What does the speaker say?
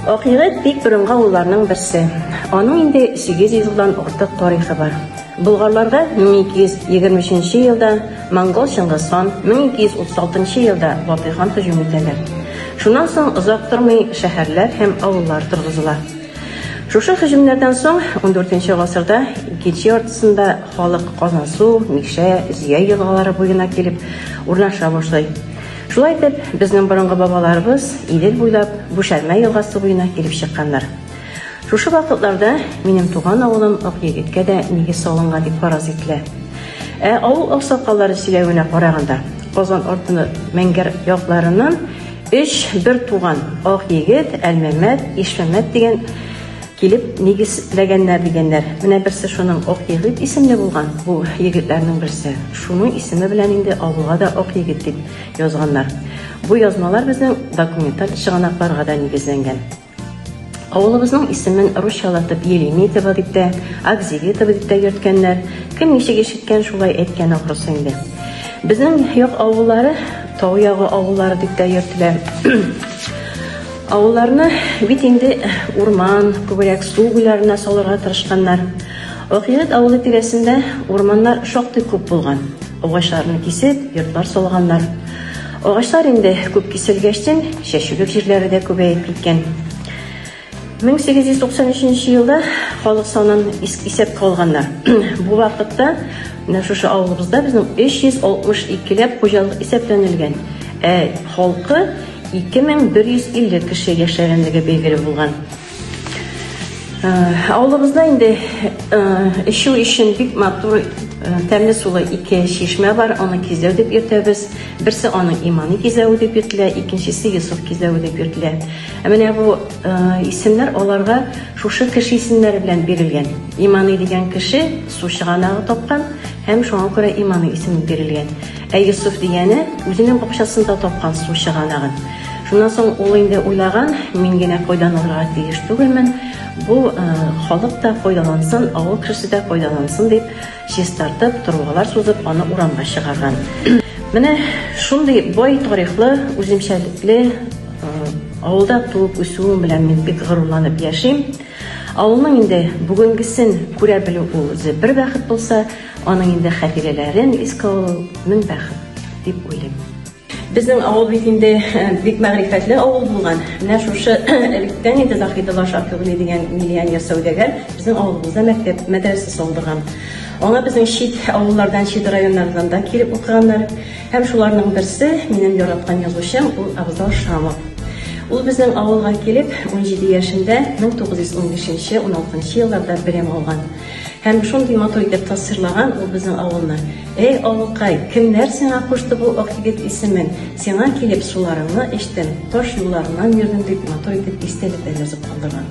Акъегат бик борынгы авылларның берсе. Аның инде 800 елдан артык тарихы бар. Булгарларга 1223 елда Монгол Чыңгыз хан, 1236 елда Батый хан һөҗүм итәләр. Шуннан соң озак тормый шәһәрләр һәм авыллар торгызыла. Шушы һөҗүмнәрдән соң 14 гасырда икенче яртысында халык Казансу, Микшә, Зия елгалары буена килеп урнаша башлый. Шулай итеп, безнең борынгы бабаларыбыз Идел буйлап Бушәрмә елгасы буена килеп чыкканнар. Шушы вакытларда минем туган авылым Акъегеткә дә нигез салынган дип фараз ителә. Авыл аксакаллары сөйләвенә караганда, Казан артыны Мәңгәр якларыннан 3 бер туган Акъегет, Әлмәмәт, Ишмәмәт дигән килеп нигезләгәннәр дигәннәр. Менә берсе шуның Акъегет исемле булган. Бу егетләрнең берсе. Шуның исеме белән инде авылга да Акъегет дип язганнар. Бу язмалар безнең документаль чыганакларга да нигезләнгән. Авылыбызның исемен русчалатып Елеметова дип тә, Акъегетова дип тә йөрткәннәр. Кем ничек ишеткән шулай әйткән ахрысы инде. Безнең як авыллары тау ягы авыллары дип тә йөртелә. Авылларны бит инде урман, күбрәк су буйларына салырга тырышканнар. Акъегет авылы тирәсендә урманнар шактый күп булган. Агачларны кисеп, йортлар салганнар. Агачлар инде күп киселгәчтен, чәчүлек җирләре дә күбәеп киткән. 1893 елда халык санын исәпкә алганнар. Бу вакытта менә шушы авылыбызда безнең 362ләп хуҗалык исәпләнелгән. Халкы 2150 кеше яшәгәнлеге билгеле булган. Авылыбызда инде эчү өчен бик матур тәмле сулы 2 чишмә бар, аны кизәү дип йөртәбез. Берсе аның Иманы кизәү дип йөртелә, икенчесе Йосыф кизәү дип йөртелә. Менә бу исемнәр аларга шушы кеше исемнәре белән бирелгән. Иманы дигән кеше су чыганагы тапкан һәм шуңа күрә Иманы исеме бирелгән. Йосыф дигәне үзенең бакчасында тапкан су чыганагын. Шуннан соң ул инде уйлаган, мин генә файдаланырга тиеш түгелмен. Бу халык та файдалансын, авыл кешесе дә файдалансын дип чистартып, торбалар сузып, аны урамга чыгарган. Менә шундый бай тарихлы, үземчәлекле авылда туып үсүем белән мин бик горурланып яшим. Авылның инде бүгенгесен күрә белү ул бер бәхет булса, аның инде хатирәләрен искә алу мең бәхет дип уйлыйм. Безнең авыл бит инде бик мәгърифәтле авыл булган. Менә шушы электән инде Заһидулла Шакирли дигән миллионер сәүдәгәр безнең авылыбызда мәктәп, мәдрәсә салдырган. Аңа безнең чит авыллардан, чит районнардан да килеп укыганнар. Һәм шуларның берсе минем яраткан язучым ул Абзал Шамов. Ул безнең авылга килеп 17 яшендә 1915-16 елларда белем алган. Һәм шундый матур итеп тасвирлаган ул безнең авылны. Авылкай, кемнәр сиңа кушты бу Акъегет исемен? Сиңа килеп суларыңны эчтем, таш юлларыннан йөрдем дип матур итеп истәлекләр язып калдырган.